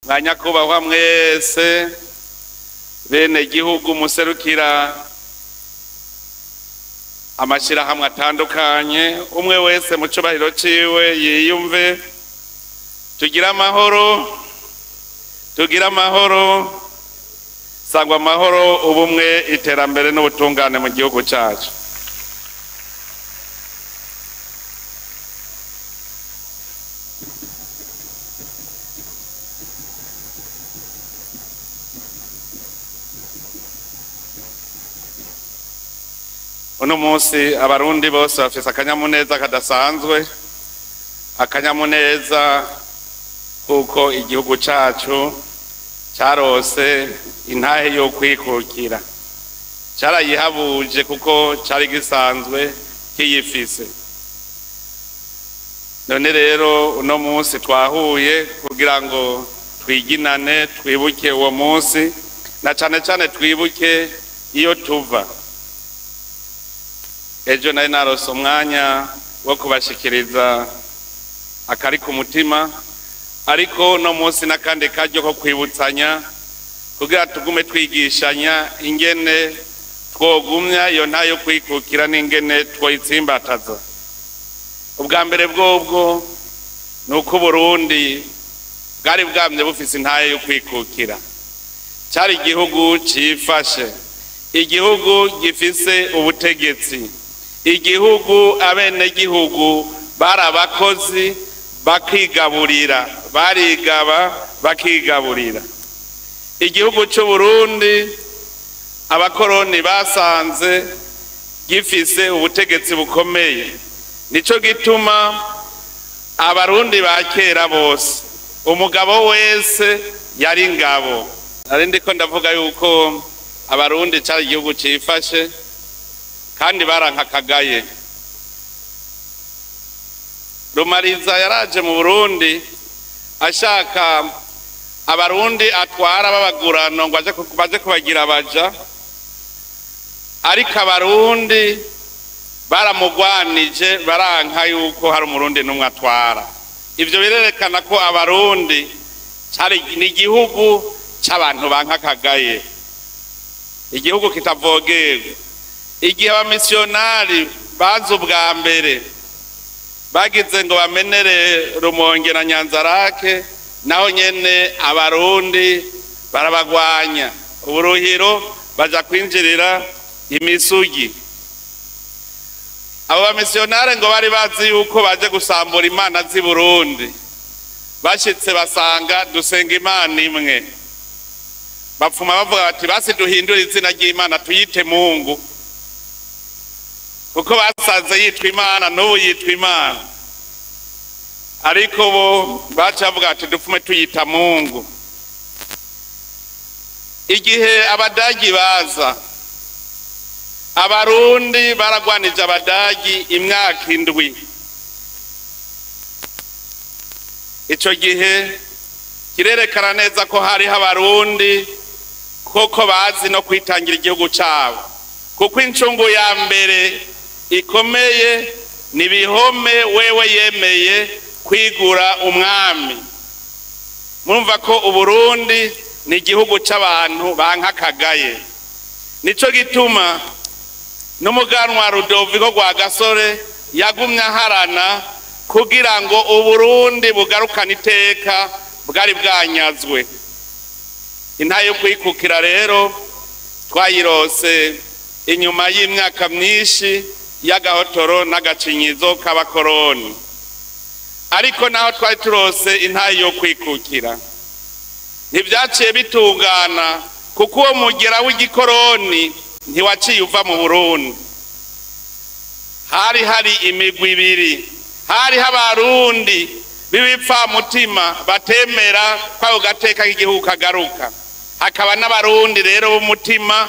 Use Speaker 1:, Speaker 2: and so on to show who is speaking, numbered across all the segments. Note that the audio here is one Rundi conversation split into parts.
Speaker 1: mwanyakubahwa mwese bene gihugu muserukira amashirahamwe atandukanye, umwe wese mu cubahiro ciwe yiyumve. Tugira amahoro, sangwa amahoro, ubumwe, iterambere n'ubutungane mu gihugu cacu. Uno munsi abarundi bose bafise akanyamuneza kadasanzwe, akanyamuneza kuko igihugu cacu carose intahe yo kwikukira, carayihabuje kuko cari gisanzwe kiyifise. None rero uno munsi twahuye kugira ngo twiginane, twibuke uwo munsi, na cane cane twibuke iyo tuva. Ejo nari narose umwanya wo kubashikiriza akari ku mutima, ariko no munsi n'akandi karyo ko kwibutsanya kugira tugume twigishanya ingene twogumya iyo ntayo kwikukira n'ingene twoyitsimbataza. Ubwa mbere bwobwo nuko Burundi bwari bwamye bufise intayo yo kwikukira, cari igihugu cifashe, igihugu gifise ubutegetsi, igihugu abenegihugu bari abakozi bakigaburira, barigaba bakigaburira. Igihugu c'u Burundi abakoroni basanze gifise ubutegetsi bukomeye, nico gituma abarundi ba kera bose umugabo wese yari ingabo. Ari ndiko ndavuga yuko abarundi cari igihugu cifashe kandi barankakagaye. Rumariza yaraje mu Burundi ashaka abarundi atwara babagurano ngo baje kubagira abaja, ariko abarundi baramugwanije, baranka yuko hari umurundi n'umwe atwara. Ivyo birerekana ko abarundi cari n'igihugu c'abantu bankakagaye, igihugu kitavogerwa. Igihe abamisiyonari baza ubwa mbere bagize ngo bamenere Rumonge na Nyanzarake, naho nyene abarundi barabagwanya, uburuhiro baja kwinjirira imisugi. Abo bamisiyonari ngo bari bazi yuko baje gusambura imana z'i Burundi, bashitse basanga dusenga imana imwe, bapfuma bavuga bati basi duhindure izina ry'Imana tuyite Mungu, kuko basanze yitwa Imana n'ubu yitwa Imana. Ariko bo baca bavuga ati dupfume tuyita Mungu. Igihe abadagi baza, abarundi baragwanije abadagi imyaka 7. Ico gihe kirerekana neza ko hariho abarundi koko bazi no kwitangira igihugu cabo, kuko incungu ya mbere ikomeye ni Bihome wewe yemeye kwigura umwami. Murumva ko Uburundi ni igihugu c'abantu bankakagaye. Nico gituma n'umuganwa Rudoviko Rwagasore yagumya harana kugira ngo Uburundi bugarukane iteka bwari bwanyazwe. Intayo yo kwikukira rero twayirose inyuma y'imyaka myinshi y'agahotoro n'agacinyizo k'abakoroni. Ariko naho twari turose intayo yo kwikukira, ntivyaciye bitungana, kuko uwo mugera w'igikoroni ntiwaciye uva mu Burundi. Hari imigwi ibiri, hariho abarundi b'ibipfamutima batemera ko gateka k'igihugu kagaruka, hakaba n'abarundi rero b'umutima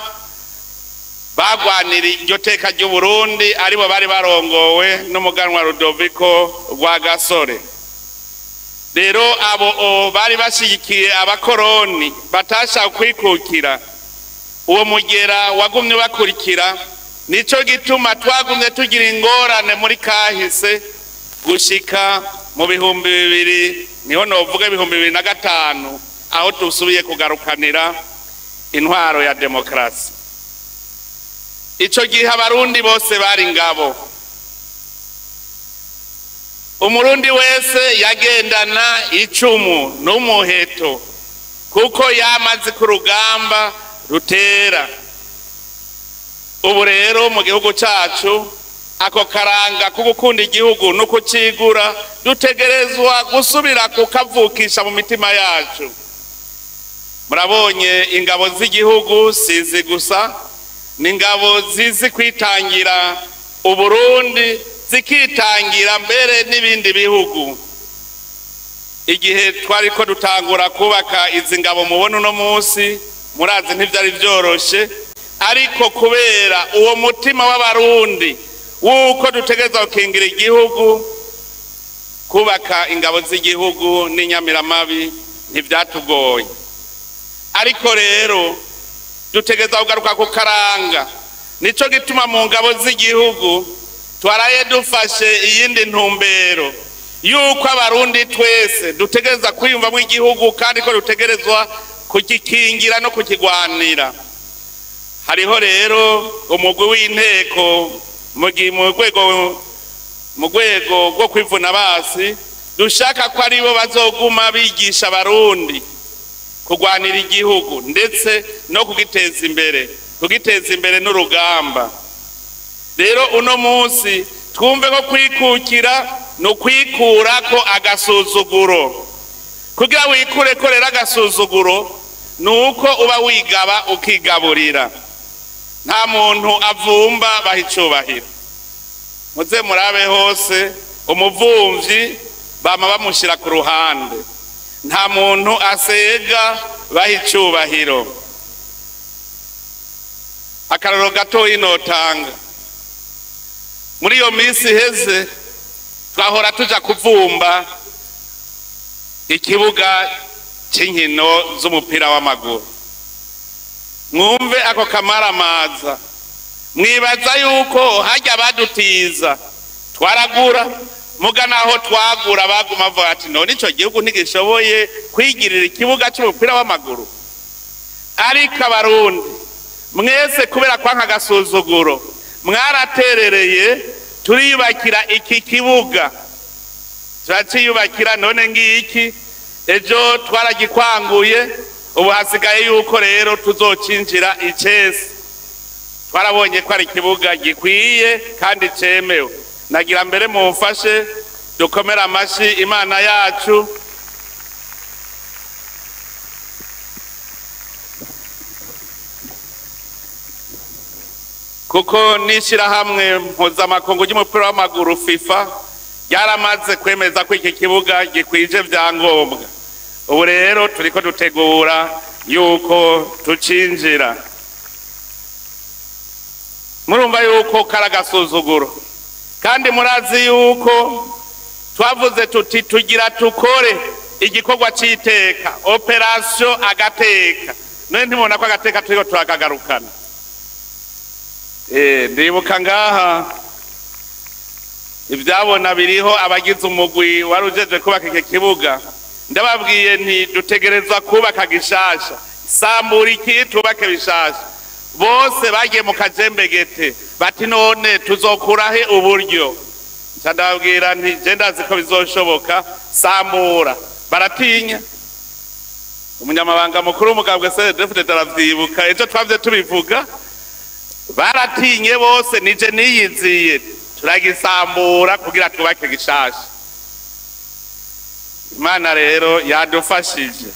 Speaker 1: bagwanira iryo teka ry'u Burundi, aribo bari barongowe n'umuganwa Rudoviko Rwagasore. Rero abo bari bashigikiye abakoroni batashaka kwikukira, uwo mugera wagumye bakurikira. Nico gituma twagumye tugira ingorane muri kahise gushika mu 2000, niho novuga 2005, aho tusubiye kugarukanira intwaro ya demokarasi. Ico gihe abarundi bose bari ngabo, umurundi wese yagendana icumu n'umuheto kuko yamaze ku rugamba rutera. Ubu rero mu gihugu cacu ako karanga ko gukunda igihugu no kucigura dutegerezwa gusubira kukavukisha mu mitima yacu. Murabonye ingabo z'igihugu sizi gusa, ni ingabo zizi kwitangira Uburundi, zikitangira mbere n'ibindi bihugu. Igihe twari ko dutangura kubaka izi ngabo mubona uno munsi, murazi ntivyari vyoroshe, ariko kubera uwo mutima w'abarundi wuko dutegereza gukingira igihugu, kubaka ingabo z'igihugu n'inyamiramabi ntivyatugoye. Ariko rero dutegereza kugaruka ku karanga, nico gituma mu ngabo z'igihugu twaraye dufashe iyindi ntumbero yuko abarundi twese dutegereza kwiyumvamo igihugu kandi ko dutegerezwa kugikingira no kukigwanira. Hariho rero umugwi w'inteko mu rwego rwo kwivuna basi, dushaka ko aribo bazoguma bigisha abarundi kugwanira igihugu ndetse no kugiteza imbere n'urugamba. Rero uno munsi twumve ko kwikukira no kwikurako agasuzuguro. Kugira wikure ko rero agasuzuguro nuko uba wigaba ukigaburira. Nta muntu avumba bahicubahira. Muze murabe hose umuvumvyi bama bamushira ku ruhande. Nta muntu asega bahicubahiro. Akararo gato inotanga. Muri iyo minsi heze twahora tuja kuvumba ikibuga c'inkino z'umupira w'amaguru. Mwumve ako kamaramaza, mwibaza yuko hajya badutiza twaragura, muga naho twagura baguma bavuga ati none ico gihugu ntigishoboye kwigirira ikibuga c'umupira w'amaguru. Ariko abarundi mwese kubera kwanka agasuzuguro mwaraterereye, turiyubakira iki kibuga, turaciyubakira. None ngiki ejo twaragikwanguye, ubu hasigaye yuko rero tuzocinjira icese. Twarabonye ko ari ikibuga gikwiye kandi cemewe. Nagira mbere mumfashe dukomera amashi Imana yacu. Kuko n'ishirahamwe mpuzamakungu ry'umupira w'amaguru FIFA yaramaze kwemeza ko iki kibuga gikwije vyangombwa. Ubu rero turiko dutegura yuko tucinjira. Murumva yuko karagasuzuguro, kandi murazi yuko twavuze tuti tugira tukore igikorwa c'iteka, operation agateka. None ntimubona ko agateka turiko turakagarukana. Ndibuka ngaha ivyabona biriho abagize umugwi warujeje kubaka iki kibuga. Ndababwiye nti dutegerezwa kubaka gishasha, sambura iki tubake bishasha. Bose bagiye mu kajembegete bati none tuzokurahe uburyo. Ndababwira nti je ndazi ko bizoshoboka, sambura. Baratinya. Umunyamabanga mukuru w'umugambwe CDF taravyibuka, ejo twavye tubivuga. Baratinye bose, nije niyiziye turagisambura kugira tubake gishasha. Imana rero yadufashije.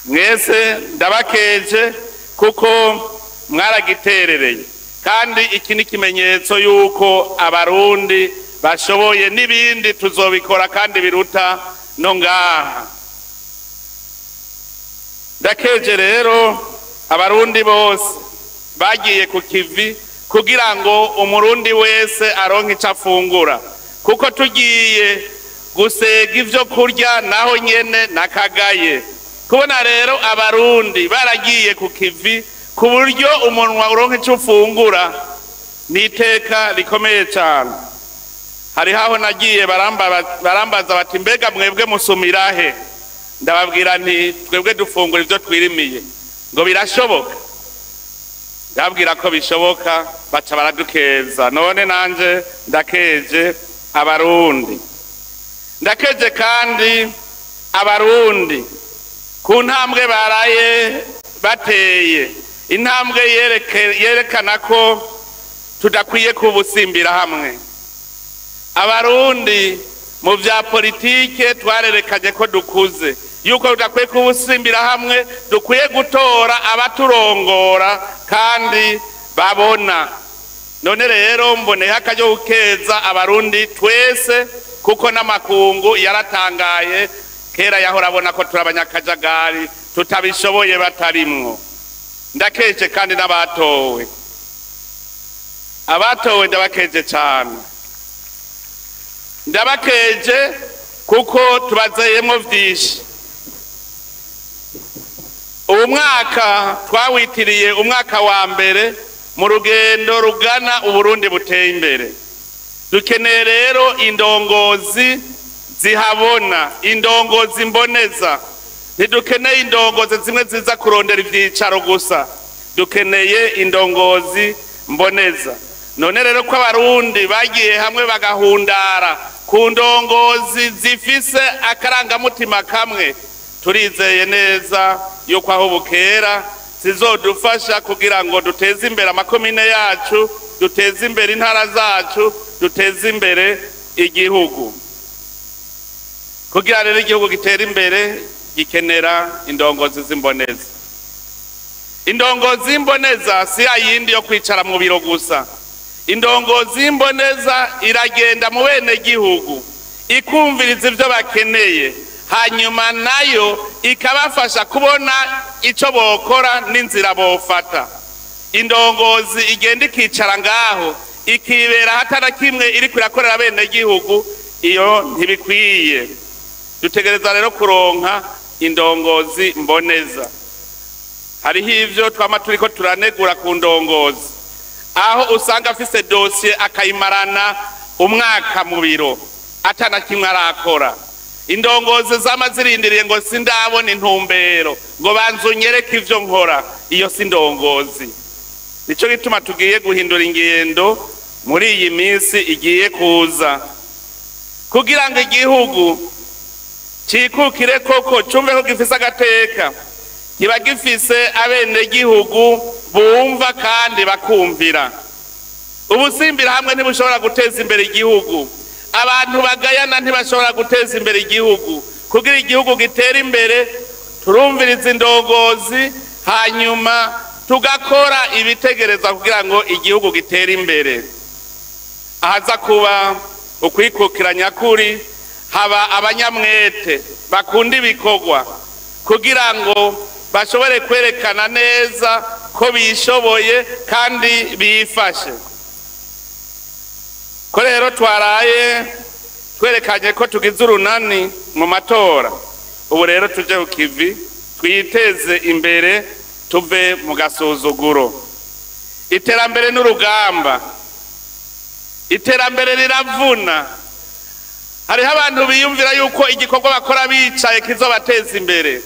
Speaker 1: Mwese ndabakeje kuko mwaragiterereye, kandi iki ni kimenyetso yuko abarundi bashoboye, n'ibindi tuzobikora kandi biruta no ngaha. Ndakeje rero abarundi bose bagiye ku kivi kugira ngo umurundi wese aronke ico afungura, kuko tugiye gusega ivyo kurya naho nyene nakagaye. Kubona rero abarundi baragiye ku kivi ku buryo umunwa uronke ico ufungura n'iteka rikomeye cyane. Hari haho nagiye barambaza bati mbega mwebwe musumirahe? ndababwira nti twebwe dufungura ivyo twirimiye ngo birashoboka, ndababwira ko bishoboka, baca baradukeza. None nanje ndakeje abarundi, ndakeje kandi abarundi ku ntambwe baraye bateye, intambwe yerekana ko tudakwiye kubusimbira hamwe. Abarundi mu vya politike twarerekanye ko dukuze, yuko tudakwiye kubusimbira hamwe, dukwiye gutora abaturongora kandi babona. None rero mboneho akaryo gukeza abarundi twese, kuko n'amakungu yaratangaye, kera yahora abona ko turi abanyakajagari tutabishoboye batarimwo. Ndakeje kandi n'abatowe, abatowe ndabakeje cyane, ndabakeje kuko tubazeyemo vyinshi. Ubu mwaka twawitiriye umwaka wa mbere mu rugendo rugana Uburundi buteye imbere. Dukeneye rero indongozi zihabona, indongozi mboneza. Ntidukeneye indongozi zimwe ziza kurondera ivyicaro gusa, dukeneye indongozi mboneza. None rero ko abarundi bagiye hamwe bagahundara ku ndongozi zifise akarangamutima kamwe, turizeye neza yuko aho bukera zizodufasha kugira ngo duteze imbere amakomine yacu, duteze imbere intara zacu, duteze imbere igihugu. Kugira rero igihugu gitera imbere gikenera indongozi zimboneza. Indongozi imboneza si ayindi yo kwicara mu biro gusa. Indongozi imboneza iragenda mu bene gihugu, ikumviriza ivyo bakeneye, hanyuma nayo ikabafasha kubona ico bokora n'inzira bofata. Indongozi igenda ikicara ngaho ikibera hatana kimwe iri kwirakorera bene gihugu, iyo ntibikwiye. Dutegereza rero kuronka indongozi mboneza. Hariho ivyo twama turiko turanegura ku ndongozi, aho usanga afise dossier akayimarana umwaka mu biro atana kimwe arakora. Indongozi zama zirindiriye ngo sindabona intumbero, ngo banzunyereke ivyo nkora. Iyo si ndongozi. Nico gituma tugiye guhindura ingendo muri iyi minsi igiye kuza, kugira ngo igihugu cikukire koko cumve ko gifise agateka, kiba gifise abene gihugu bumva kandi bakumvira. Ubusimbira hamwe ntibushobora guteza imbere igihugu, abantu bagayana ntibashobora guteza imbere igihugu. Kugira igihugu gitera imbere turumviriza indongozi, hanyuma tugakora ibitegereza kugira ngo igihugu gitere imbere. Ahaza kuba ukwikukiranya kuri, haba abanyamwete bakunda ibikorwa kugira ngo bashobore kwerekana neza ko bishoboye kandi bifashe. Ko rero twaraye twerekanye ko tugize urunani mu matora, ubu rero tuje ku kivi, twiteze imbere, tuve mu gasuzuguro. Iterambere n'urugamba, iterambere riravuna. Hariho abantu biyumvira yuko igikorwa bakora bicaye kizobateza imbere.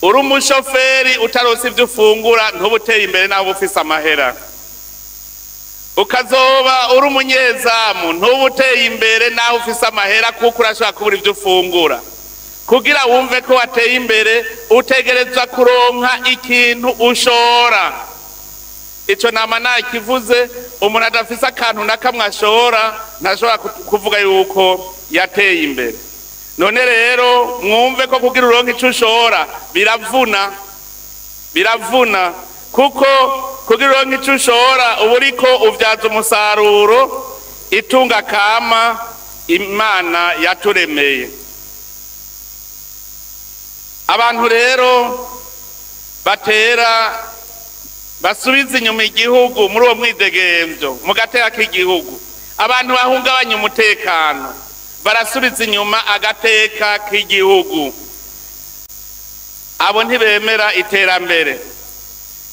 Speaker 1: Uri umushoferi utaronse ivyo ufungura ntubuteye imbere naho ufise amahera. Ukazoba uri umunyezamu ntubuteye imbere naho ufise amahera, kuko urashobora kubura ivyo ufungura. Kugira wumve ko wateye imbere utegerezwa kuronka ikintu ushora. Ico nama nakivuze, umuntu adafise akantu nakamwe ashora ntashobora kuvuga yuko yateye imbere. None rero mwumve ko kugira uronke ico ushora biravuna, biravuna, kuko kugira uronke ico ushora uba uriko uvyaza umusaruro itunga kama Imana yaturemeye. Abantu rero batera basubiza inyuma igihugu muri uwo mwidegemvyo, mu gateka k'igihugu. Abantu bahungabanya umutekano barasubiza inyuma agateka k'igihugu. Abo ntibemera iterambere.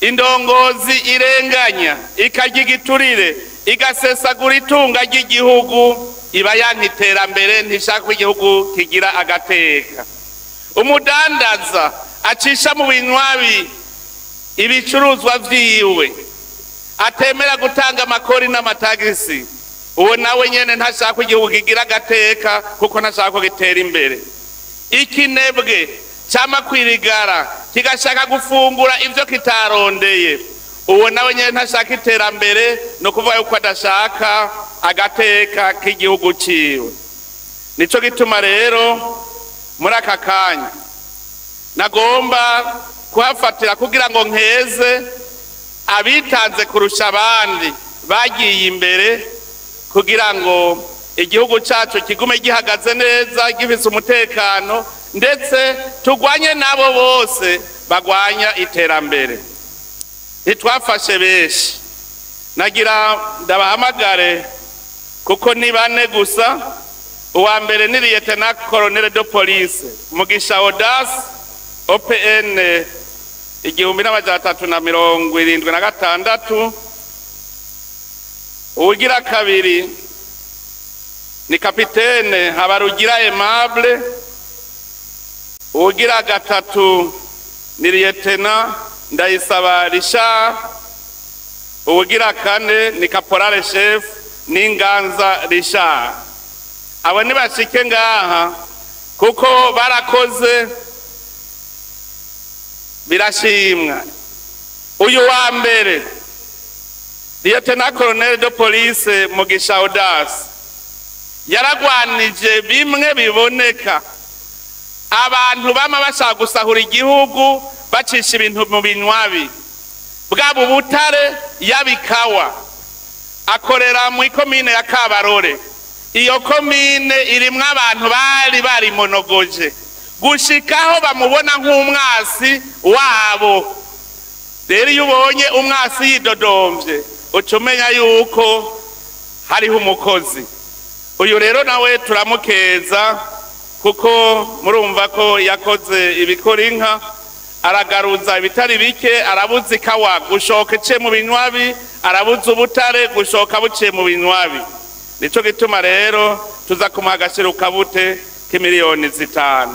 Speaker 1: Indongozi irenganya, ikarya igiturire, igasesagura itunga ry'igihugu, iba yanka iterambere, ntishaka ko igihugu kigira agateka. umudandaza acisha mu binywabi ibicuruzwa vyiwe atemera gutanga amakori n'amatagisi, uwo nawe nyene ntashaka igihugu kigira agateka kuko ntashaka gitera imbere. Ikinebwe cyama kwirigara kigashaka gufungura ivyo kitarondeye, uwo nawe nyene ntashaka iterambere, no kuvuga yuko adashaka agateka k'igihugu ciwe. Nico gituma rero muri aka kanya nagomba kuhafatira kugira ngo nkeze abitanze kurusha abandi bagiye imbere kugira ngo igihugu cyacu kigume gihagaze neza gifise umutekano, ndetse tugwanye nabo bose bagwanya iterambere. Ntitwafashe benshi, nagira ndabahamagare kuko ni bane gusa. Uwa mbere ni Lieutenant Colonel de Police Mugisha Audace OPN 1376. Uwugira kabiri ni Kapitene Habarugira Aimable. Uwugira gatatu ni Lieutenant Ndayisaba Richard. Uwugira kane ni Caporal Chef Ninganza Richard. Abo ni bashike ngaha kuko barakoze birashimwa. Uyu wa mbere Lieutenant Colonel de Police Mugisha Audace yaragwanije bimwe biboneka abantu bama bashaka gusahura igihugu bacisha ibintu mu binywabi, bwabo butare yabikawa. Akorera mu ikomine ya Kabarore. Iyo komine irimwe abantu bari monogoje gushikaho bamubona nk'umwasi wabo. Rero iyo ubonye umwasi yidodomvye ucumenya yuko hariho umukozi. Uyu rero nawe turamukeza kuko murumva ko yakoze ibikora inka, aragaruza ibitari bike, arabuza ikawa gushoka ce mu binywabi, arabuza ubutare gushoka buciye mu binywabi. Nico gituma rero tuza kumuha agaciro kabute k'imiliyoni 5.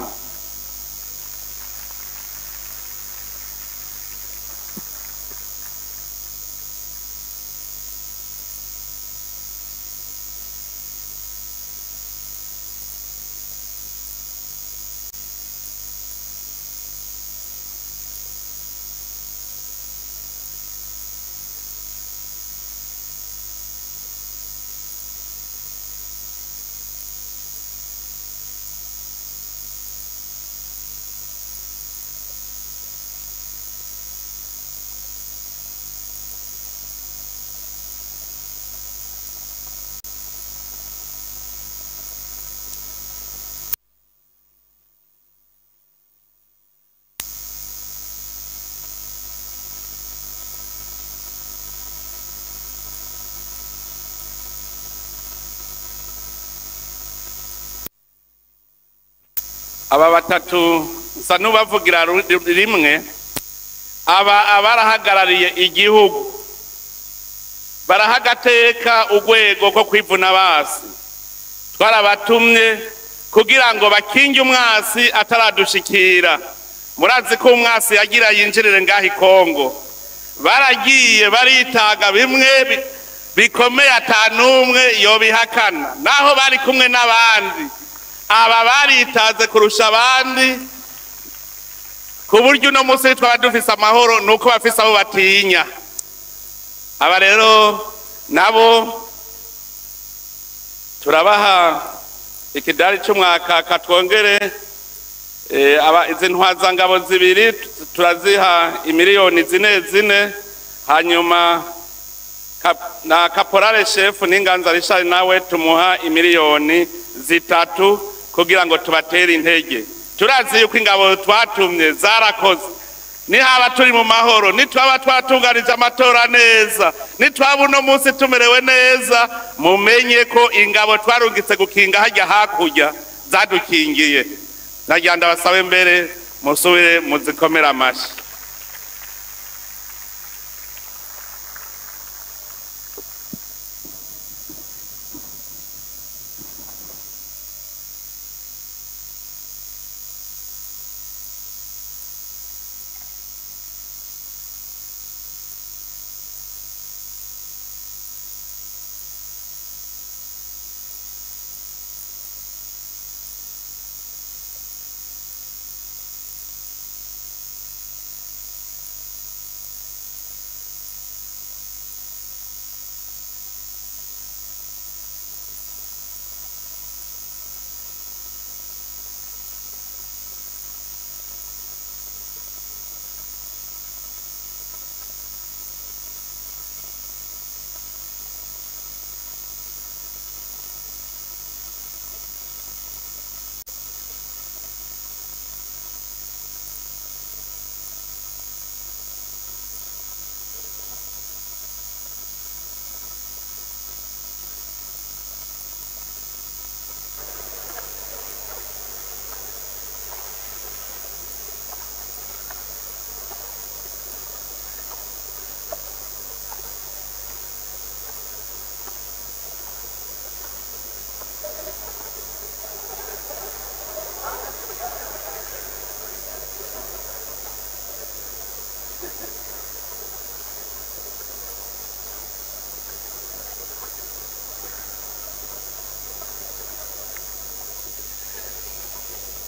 Speaker 1: Aba batatu nsa n'ubavugira rimwe, abarahagarariye igihugu barahagateka urwego ko kwivuna basi. Twarabatumye kugira ngo bakinge umwasi ataradushikira. Murazi ko umwasi yagira yinjirire ngahi Kongo, baragiye baritaga bimwe bikomeye atanumwe yobihakana, naho bari kumwe n'abandi. Aba baritaze kurusha abandi ku buryo no munsi twaba dufise amahoro nuko bafise abo batinya. Aba rero nabo turabaha ikidari cy'umwaka katwongere izi ntwazangabo zibiri turaziha imiliyoni 4 hanyuma na Caporal Chef Ninganza Richard nawe tumuha imiliyoni 3 kugira ngo tubatere intege. Turazi yuko ingabo twatumye zarakoze, nihaba turi mu mahoro, nitwaba twatunganije amatora neza, nitwaba uno munsi tumerewe neza, mumenye ko ingabo twarungitse gukinga hajya hakurya zadukingiye. Nagira ndabasabe mbere musubire muzikomera amashi.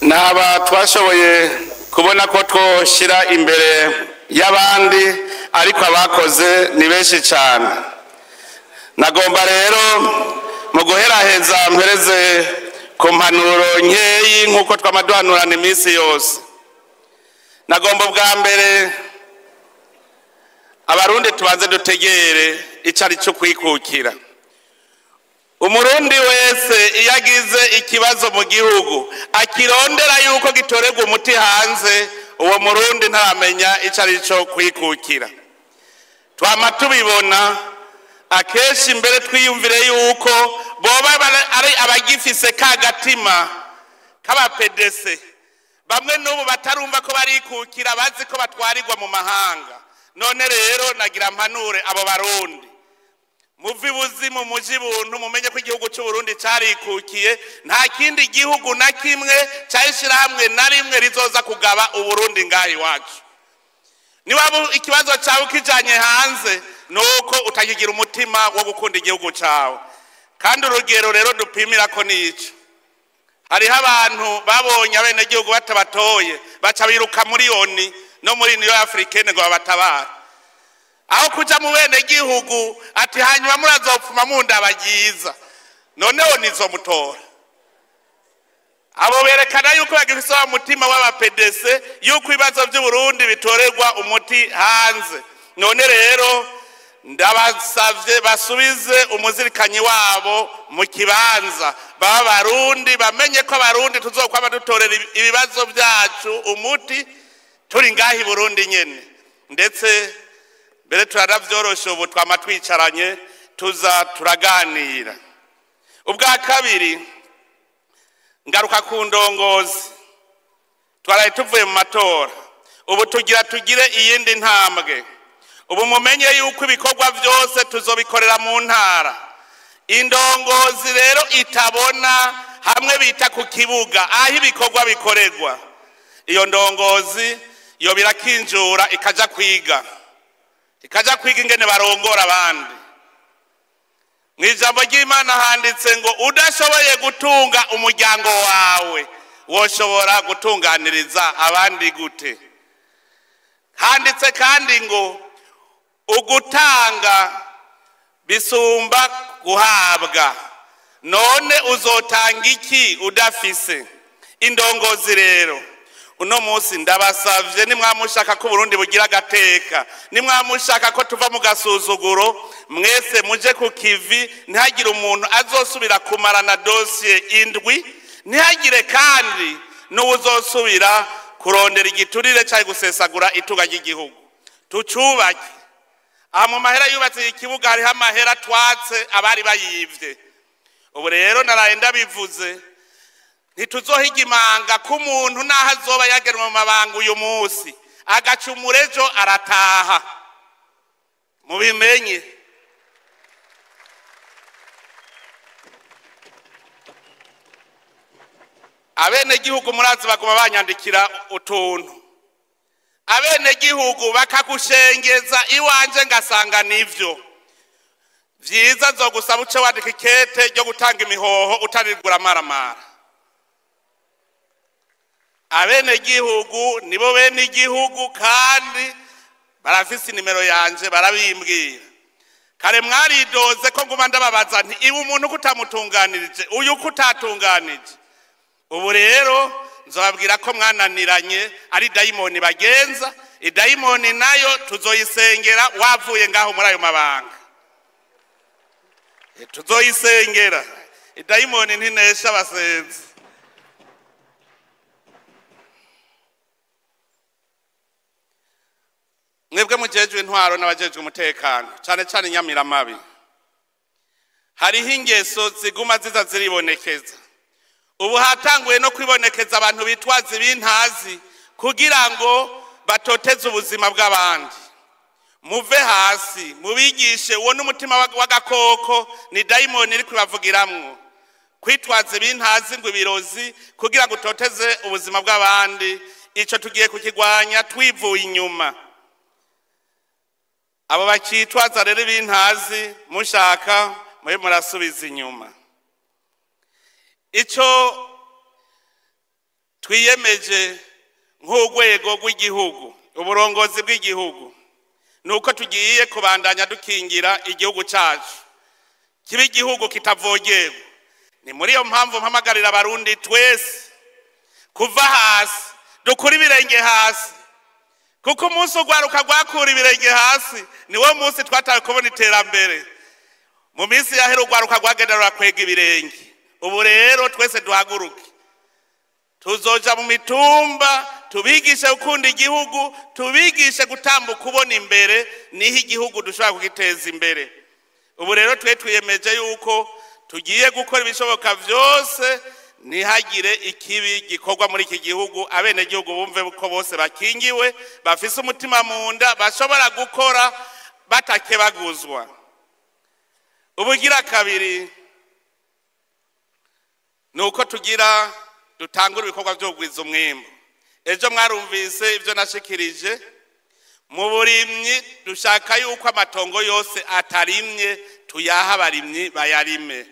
Speaker 1: naba twashoboye kubona ko twoshira imbere y'abandi ariko abakoze ni benshi cyane. Nagomba rero mu guheraheza mpereze ku mpanuro nkeyi nk'uko twamaduhanurana iminsi yose. Nagomba bwa mbere abarundi tubanze dutegere icari cyo kwikukira. Umurundi wese iyo agize ikibazo mu gihugu akirondera yuko gitorerwa umuti hanze, uwo murundi ntaramenya icari cyo kwikukira. Twama tubibona akeshi mbere twiyumvire yuko boba ari abagifise kagatima k'abapedese, bamwe n'ubu batarumva ko barikukira, bazi ko batwarirwa mu mahanga. None rero nagira mpanure abo barundi, muvi buzimu muji buntu, mumenye ko igihugu cy'u Burundi carikukiye. Nta kindi gihugu na kimwe cyashira hamwe na rimwe rizoza kugaba uburundi ngahi wacu. Niba ikibazo cyawe kijanye hanze nuko utakigira umutima wo gukunda igihugu cyawe. Kandi urugero rero dupimira ko nico, hariho abantu babonye abene gihugu batabatoye baca biruka miliyoni no muri Union Africaine ngo babatabara, aho kuja mu bene gihugu ati hanyuma murazopfuma mundabagiza. Noneho nizomutora. Abo berekana yuko bagifise umutima w'abapedese yuko ibibazo by'u Burundi bitorerwa umuti hanze. None rero ndabasavye basubize umuzirikanyi wabo mu kibanza, baba barundi bamenye ko abarundi tuzokwama dutorera ibibazo byacu umuti turi ngahi Burundi nyene. Ndetse mbere turavyorosha ubu twama twicaranye tuza turaganira. Ubwa kabiri ngaruka ku ndongozi, twaraye tuvuye mu matora, ubu tugire iyindi ntambwe. Ubu mumenye yuko ibikorwa byose tuzobikorera mu ntara. Indongozi rero itabona hamwe bita ku kibuga aho ibikorwa bikorerwa. Iyo ndongozi yo birakinjura ikaja kwiga ingene barongora abandi. Mwijambo ry'Imana handitse ngo udashoboye gutunga umuryango wawe woshobora gutunganiriza abandi gute. Handitse kandi ngo ugutanga bisumba guhabwa. None uzotanga iki udafise? Indongozi rero uno munsi ndabasavye, nimwamushaka ko Burundi bugira gateka, nimwamushaka ko tuva mu gasuzuguro, mwese muje ku kivi. Ntihagire umuntu azosubira kumarana dossier indwi, ntihagire kandi n'uzosubira kurondera igiturire cyangwa gusesagura itunga ry'igihugu. Tucubake. Aha mu mahera yubatse ikibuga hariho amahera twatse abari bayivye. Ubu rero naraye ndabivuze, ntituzohiga imanga ko umuntu naho azoba yagenwe mu mabanga uyu munsi agacumura ejo arataha. Mubimenye. Abene gihugu murazi baguma banyandikira utuntu, abene gihugu bakagushengeza iwanje ngasanga nivyo vyiza. Nzogusaba uce wandika ikete ryo gutanga imihoho utaririgura maramara. Abene gihugu nibo bene igihugu kandi barafise nimero yanje barabimbwira. Kare mwaridoze ko nguma ndababaza nti ibu umuntu kutamutunganirije uyu kutatunganije. Ubu rero nzobabwira ko mwananiranye ari dayimoni bagenza. Idayimoni nayo tuzoyisengera wavuye ngaho muri ayo mabanga. Tuzoyisengera. Idayimoni ntinesha abasenzi. Mwebwe mujejwe intwaro n'abajejwe umutekano cyane cyane Nyamiramabi, hariho ingeso ziguma ziza ziribonekeza. Ubu hatanguye no kwibonekeza abantu bitwaza ibintazi kugira ngo batoteze ubuzima bw'abandi. Muve hasi mubigishe, uwo n'umutima w'agakoko ni dayimoni iri kubavugiramwo. Kwitwaza ibintazi ngo ibirozi kugira ngo utoteze ubuzima bw'abandi, ico tugiye kukigwanya twivuye inyuma. abo bakitwaza rero ibintazi mushaka mwe murasubiza inyuma. Ico twiyemeje nk'urwego rw'igihugu, uburongozi bw'igihugu, nuko tugiye kubandanya dukingira igihugu cyacu kibe igihugu kitavogerwa. Ni muri iyo mpamvu mpamagarira abarundi twese kuva hasi dukura ibirenge hasi, kuko umunsi ugwaruka gwakura ibirenge hasi niwo munsi twataye kubona iterambere. Mu minsi yahera ugwaruka gwagenderera kwega ibirenge, ubu rero twese duhaguruke tuzoja mu mitumba tubigishe gukunda igihugu, tubigishe gutambuka kubona imbere, niho igihugu dushobora kugiteza imbere. Ubu rero twiyemeje yuko tugiye gukora ibishoboka byose nihagire ikibi gikorwa muri iki gihugu, abene gihugu bumve ko bose bakingiwe, bafise umutima mu nda, bashobora gukora batakebaguzwa. Ubugira kabiri nuko tugira dutangura ibikorwa byo kugwiza umwimbo. Ejo mwarumvise ibyo nashikirije, mu burimyi dushaka yuko amatongo yose atarimye tuyaha abarimyi bayarime.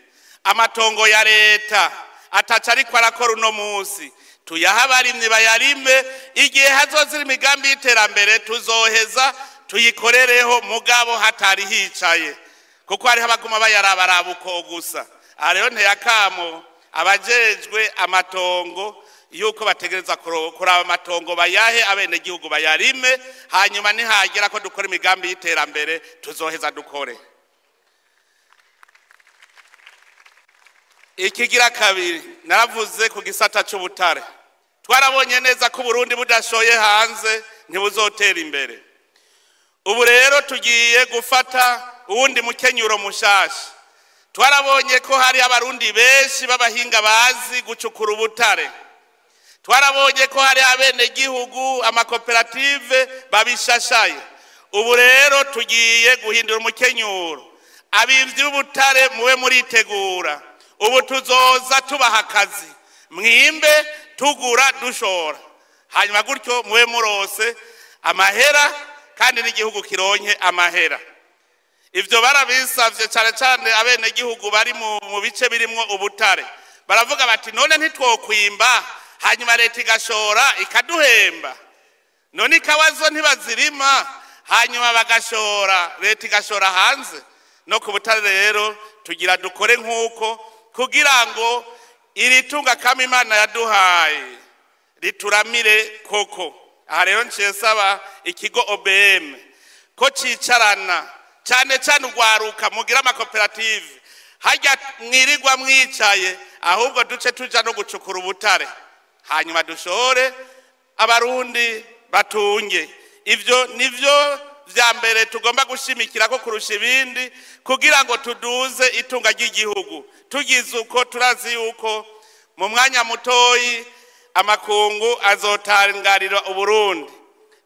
Speaker 1: Amatongo ya leta ataca ariko arakora uno munsi tuyaha abarimyi bayarime, igihe hazozira imigambi y'iterambere tuzoheza tuyikorereho, mugabo hatari hicaye, kuko hariho abaguma bayarabaraba uko gusa. Aha rero nteyakamo abajejwe amatongo yuko bategereza kuraba amatongo bayahe abene gihugu bayarime, hanyuma nihagera ko dukora imigambi y'iterambere tuzoheza dukore. Ikigira kabiri naravuze ku gisata cy'ubutare. Twarabonye neza ko Burundi budashoye hanze ntibuzotera imbere. Ubu rero tugiye gufata uwundi mukenyuro mushasha. Twarabonye ko hari abarundi benshi b'abahinga bazi gucukura ubutare. Twarabonye ko hari abene gihugu amakoperative babishashaye. Ubu rero tugiye guhindura umukenyuro. Abivyi b'ubutare muwe muritegura. Ubu tuzoza tubaha akazi, mwimbe tugura dushora, hanyuma gutyo muwe murose amahera kandi n'igihugu kironke amahera. Ivyo barabisavye cyane cyane abene gihugu bari mu bice birimwo ubutare. Baravuga bati none ntitwokwimba hanyuma leta igashora ikaduhemba, none ikawazo ntibazirima hanyuma bagashora, leta igashora hanze. No ku butare rero tugira dukore nk'uko, kugira ngo iri tunga kama Imana yaduhaye rituramire koko. Aha rero nsaba ikigo OBM ko cicarana cyane cyane ugwaruka mugira amakoperative, hajya mwirirwa mwicaye, ahubwo duce tuja no gucukura ubutare hanyuma dushore abarundi batunge. Ivyo nivyo vya mbere tugomba gushimikira ko kurusha ibindi, kugira ngo tuduze itunga ry'igihugu. Tugize uko turazi yuko mu mwanya mutoyi amakungu azotangarira Uburundi.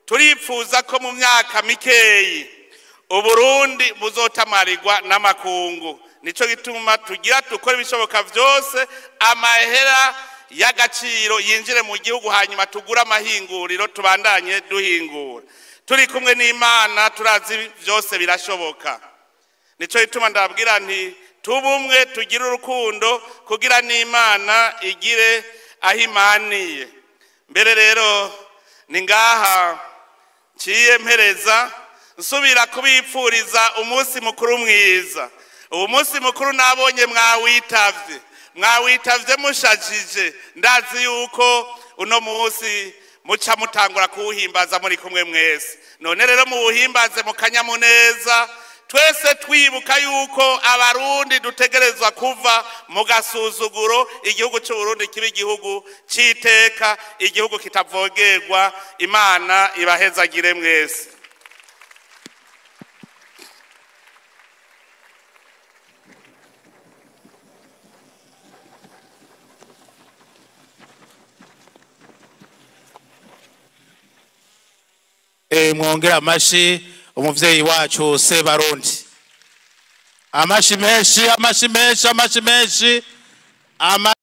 Speaker 1: Turipfuza ko mu myaka mikeyi Uburundi buzotamarirwa n'amakungu. Nico gituma tugira dukora ibishoboka byose amahera y'agaciro yinjire mu gihugu, hanyuma tugura amahinguriro tubandanye duhingura. Turi kumwe n'Imana turazi byose birashoboka. Nico gituma ndabwira nti tubumwe tugira urukundo kugira n'Imana igire ahimaniye. Mbere rero ni ngaha ciye mpereza nsubira kubipfuriza umunsi mukuru mwiza. Ubu munsi mukuru nabonye mwawitavye mushajije, ndazi yuko uno munsi muca mutangura kuwuhimbaza muri kumwe mwese. None rero muwuhimbaze mu kanyamuneza, twese twibuka yuko abarundi dutegerezwa kuva mu gasuzuguro, igihugu cy'u Burundi kibe igihugu cy'iteka, igihugu kitavogerwa. Imana ibahezagire mwese.
Speaker 2: Mwongera amashi umuvyeyi wacu Sebarundi. Amashi menshi.